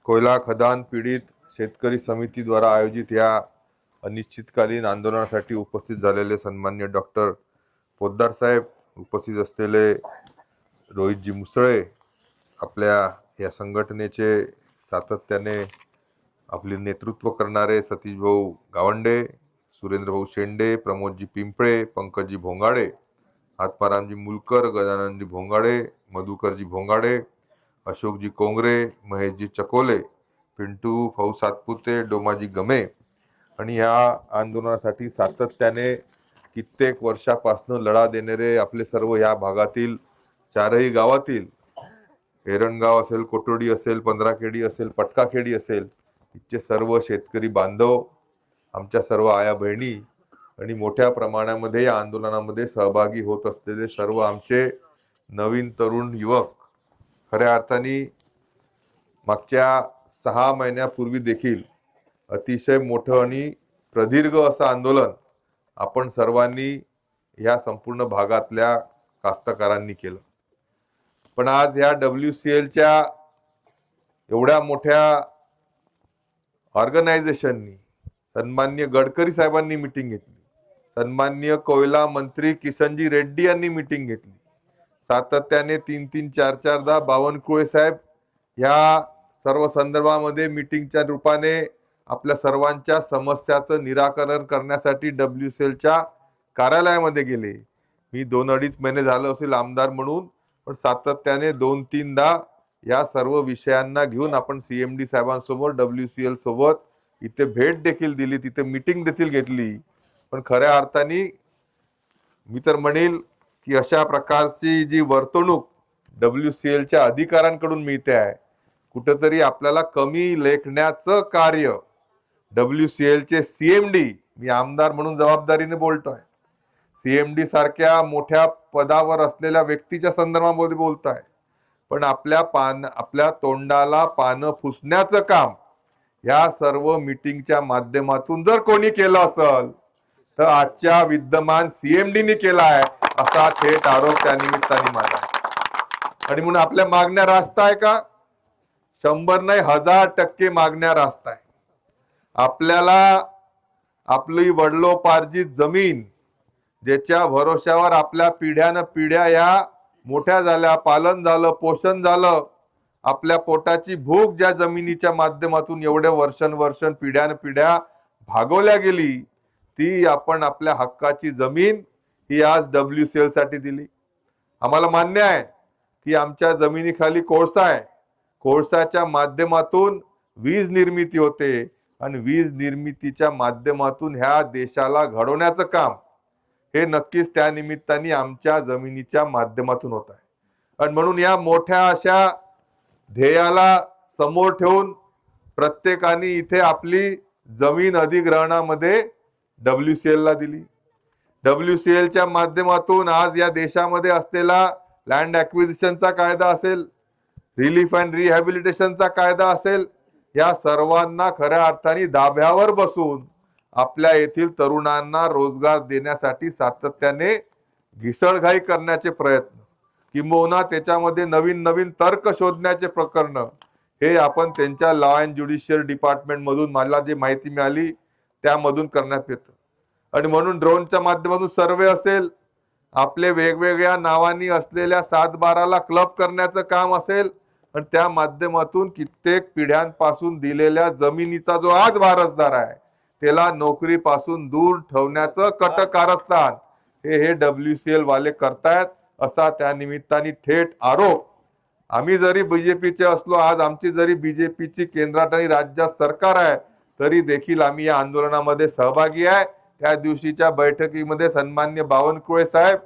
कोयला खदान पीडित शेतकरी समिती द्वारा आयोजित या अनिश्चितकालीन आंदोलनासाठी उपस्थित झालेले सन्मान्य डॉक्टर पोद्दार साहेब, उपस्थित असलेले रोहितजी मुसळे, आपल्या या संघटनेचे सातत्याने आपले नेतृत्व करणारे सतीश भाऊ गावंडे, सुरेंद्र भाऊ शेंडे, प्रमोदजी पिंपळे, पंकजी भोंगाडे, हातपारामजी मुलकर, गजाननजी भोंगाडे, मधुकरजी भोंगाडे, अशोकजी कोंगरे, महेशजी चकोले, पिंटू भाऊ सातपुते, डोमाजी गमे आणि या आंदोलनासाठी सातत्याने कित्येक वर्षापासून लढा देणारे आपले सर्व या भागातील चारही गावातील एरणगाव असेल, कोटोडी असेल, पंधराखेडी असेल, पटकाखेडी असेल, इथचे सर्व शेतकरी बांधव, आमच्या सर्व आया बहिणी आणि मोठ्या प्रमाणामध्ये या आंदोलनामध्ये सहभागी होत असलेले सर्व आमचे नवीन तरुण युवक, खऱ्या अर्थाने मागच्या 6 महिन्यापूर्वी देखील अतिशय मोठं आणि प्रदीर्घ असं आंदोलन आपण सर्वांनी या संपूर्ण भागातल्या कास्तकारांनी केलं. पण आज या WCLच्या एवढ्या मोठ्या ऑर्गनायझेशननी सन्मान्य गडकरी साहेबांनी मीटिंग घेतली, सन्मान्य कोयला मंत्री किशनजी रेड्डी यांनी मीटिंग घेतली, सातत्याने 3-3, 4-4दा बावनकुळे साहेब या सर्व संदर्भामध्ये मीटिंगच्या रूपाने आपल्या सर्वांच्या समस्याचं निराकरण करण्यासाठी WCLच्या कार्यालयामध्ये गेले. मी 2-2.5 महिने झालं असेल आमदार म्हणून, पण सातत्याने 2-3दा या सर्व विषयांना घेऊन आपण CMD साहेबांसमोर WCL सोबत इथे भेट देखील दिली, तिथे मीटिंग देखील घेतली. पण खऱ्या अर्थाने मी तर म्हणेल की अशा प्रकारची जी वर्तणूक WCLच्या अधिकाऱ्यांकडून मिळते आहे, कुठेतरी आपल्याला कमी लेखण्याचं कार्य WCLचे CMD, मी आमदार म्हणून जबाबदारीने बोलतोय, CMD सारख्या मोठ्या पदावर असलेल्या व्यक्तीच्या संदर्भामध्ये बोलताय, पण आपल्या तोंडाला पानं फुसण्याचं काम या सर्व मीटिंगच्या माध्यमातून जर कोणी केलं असेल तर आजच्या विद्यमान CMDने केला आहे, असा थेट आरोप त्या निमित्ताने मानला. आणि म्हणून आपल्या मागण्या रास्त आहे का? 100 नाही 1000% मागण्या रास्त आहे. आपल्याला आपली वडलोपार्जित जमीन, ज्याच्या भरोश्यावर आपल्या पिढ्यान पिढ्या या मोठ्या झाल्या, पालन झालं, पोषण झालं, आपल्या पोटाची भूक ज्या जमिनीच्या माध्यमातून एवढे वर्षानुवर्ष पिढ्यान पिढ्या भागवल्या गेली, ती आपण आपल्या हक्काची जमीन ही आज WCL साठी दिली. आम्हाला मान्य आहे की आमच्या जमिनीखाली कोळसा आहे, कोळसाच्या माध्यमातून वीज निर्मिती होते आणि वीज निर्मितीच्या माध्यमातून ह्या देशाला घडवण्याचं काम हे नक्कीच त्या निमित्ताने आमच्या जमिनीच्या माध्यमातून होत आहे. आणि म्हणून या मोठ्या अशा ध्येयाला समोर ठेवून प्रत्येकाने इथे आपली जमीन अधिग्रहणामध्ये WCL ला दिली. WCLच्या माध्यमातून आज या देशामध्ये असलेला लँड ॲक्विजिशनचा कायदा असेल, रिलीफ अँड रिहॅबिलिटेशनचा कायदा असेल, या सर्वांना खऱ्या अर्थाने दाब्यावर बसून आपल्या येथील तरुणांना रोजगार देण्यासाठी सातत्याने घिसळघाई करण्याचे प्रयत्न, किंबहुना त्याच्यामध्ये नवीन नवीन तर्क शोधण्याचे प्रकरण, हे आपण त्यांच्या लॉ अँड ज्युडिशियल डिपार्टमेंट मधून मला जी माहिती मिळाली त्यामधून करण्यात येतं. आणि म्हणून ड्रोनच्या माध्यमातून सर्वे असेल, आपले वेगवेगळ्या नावांनी असलेल्या 7-12ला क्लब करण्याचं काम असेल, आणि त्या माध्यमातून कित्येक पिढ्यांपासून दिलेल्या जमिनीचा जो आज वारसदार आहे त्याला नोकरीपासून दूर ठेवण्याचं कट कारस्थान हे WCL वाले करतायत, असा त्या निमित्ताने थेट आरोप. आम्ही जरी BJPचे असलो, आज आमची जरी BJPची केंद्रात आणि राज्यात सरकार आहे, तरी देखील आम्ही या आंदोलनामध्ये सहभागी आहे. त्या दिवशीच्या बैठकीमध्ये सन्मान्य बावनकुळे साहेब